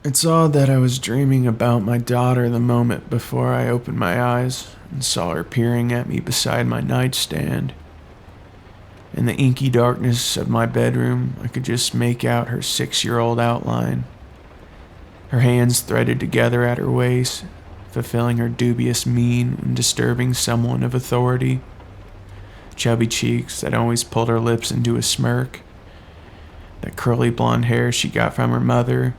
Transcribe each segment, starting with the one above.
It's odd that I was dreaming about my daughter the moment before I opened my eyes and saw her peering at me beside my nightstand. In the inky darkness of my bedroom, I could just make out her 6-year-old outline. Her hands threaded together at her waist, fulfilling her dubious mien when disturbing someone of authority. Chubby cheeks that always pulled her lips into a smirk. That curly blonde hair she got from her mother,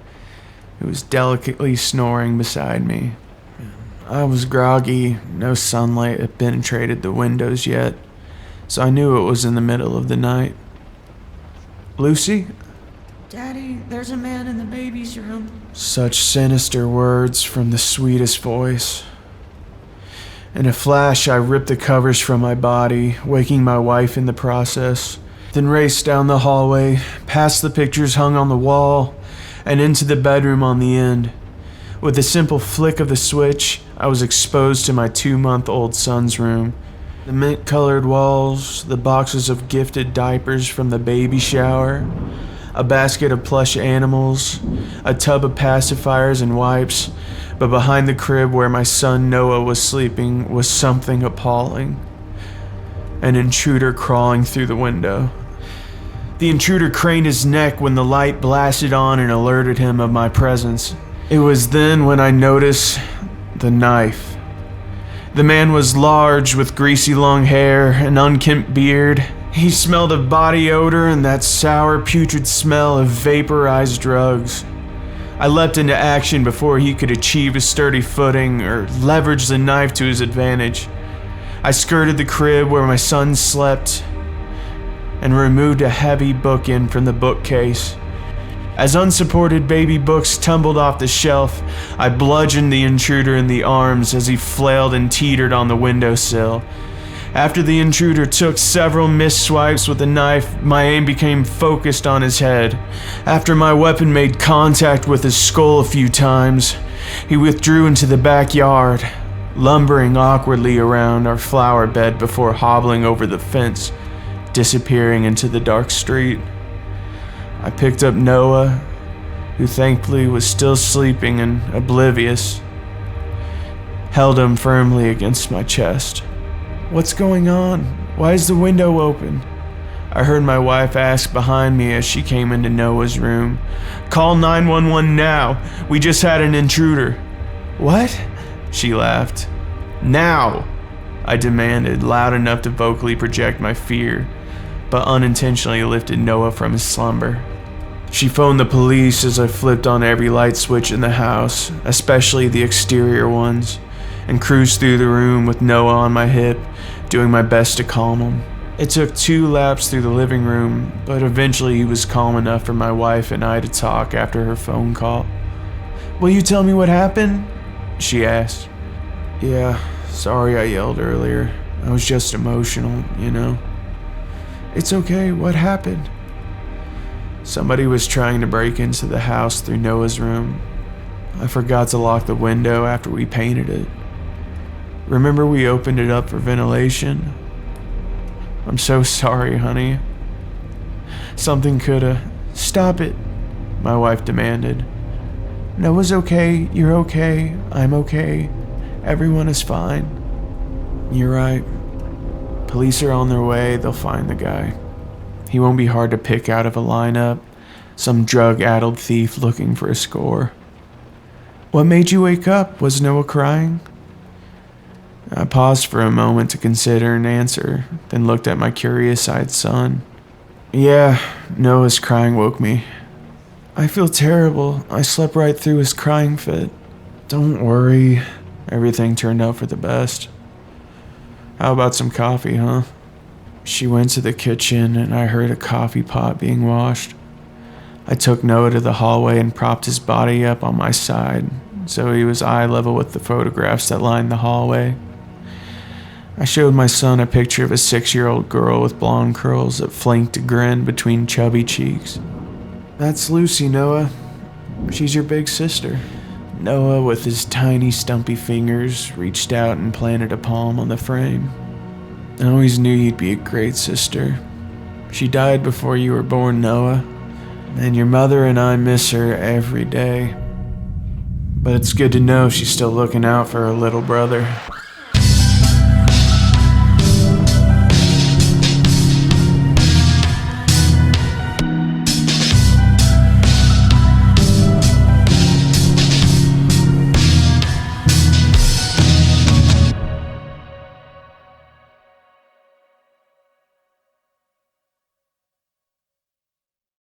who was delicately snoring beside me. I was groggy, no sunlight had penetrated the windows yet, so I knew it was in the middle of the night. "Lucy?" Daddy, there's a man in the baby's room. Such sinister words from the sweetest voice. In a flash, I ripped the covers from my body, waking my wife in the process, then raced down the hallway, past the pictures hung on the wall, and into the bedroom on the end. With a simple flick of the switch, I was exposed to my 2-month-old son's room. The mint-colored walls, the boxes of gifted diapers from the baby shower, a basket of plush animals, a tub of pacifiers and wipes, but behind the crib where my son Noah was sleeping was something appalling. An intruder crawling through the window. The intruder craned his neck when the light blasted on and alerted him of my presence. It was then when I noticed the knife. The man was large, with greasy long hair, an unkempt beard. He smelled of body odor and that sour, putrid smell of vaporized drugs. I leapt into action before he could achieve a sturdy footing or leverage the knife to his advantage. I skirted the crib where my son slept and removed a heavy bookend from the bookcase. As unsupported baby books tumbled off the shelf, I bludgeoned the intruder in the arms as he flailed and teetered on the windowsill. After the intruder took several missed swipes with the knife, my aim became focused on his head. After my weapon made contact with his skull a few times, he withdrew into the backyard, lumbering awkwardly around our flower bed before hobbling over the fence, disappearing into the dark street. I picked up Noah, who thankfully was still sleeping and oblivious, held him firmly against my chest. "What's going on? Why is the window open?" I heard my wife ask behind me as she came into Noah's room. "Call 911 now. We just had an intruder." "What?" She laughed. "Now!" I demanded, loud enough to vocally project my fear, but unintentionally lifted Noah from his slumber. She phoned the police as I flipped on every light switch in the house, especially the exterior ones, and cruised through the room with Noah on my hip, doing my best to calm him. It took 2 laps through the living room, but eventually he was calm enough for my wife and I to talk after her phone call. "Will you tell me what happened?" she asked. "Yeah, sorry I yelled earlier. I was just emotional, you know." "It's okay, what happened?" "Somebody was trying to break into the house through Noah's room. I forgot to lock the window after we painted it. Remember we opened it up for ventilation? I'm so sorry, honey. Something coulda..." "Stop it," my wife demanded. "Noah's okay, you're okay, I'm okay. Everyone is fine." "You're right. Police are on their way, they'll find the guy. He won't be hard to pick out of a lineup. Some drug-addled thief looking for a score." "What made you wake up? Was Noah crying?" I paused for a moment to consider an answer, then looked at my curious-eyed son. "Yeah, Noah's crying woke me." "I feel terrible. I slept right through his crying fit." "Don't worry. Everything turned out for the best. How about some coffee, huh?" She went to the kitchen and I heard a coffee pot being washed. I took Noah to the hallway and propped his body up on my side so he was eye level with the photographs that lined the hallway. I showed my son a picture of a 6-year-old girl with blonde curls that flanked a grin between chubby cheeks. "That's Lucy, Noah. She's your big sister." Noah, with his tiny, stumpy fingers, reached out and planted a palm on the frame. "I always knew you'd be a great sister. She died before you were born, Noah, and your mother and I miss her every day." But it's good to know she's still looking out for her little brother.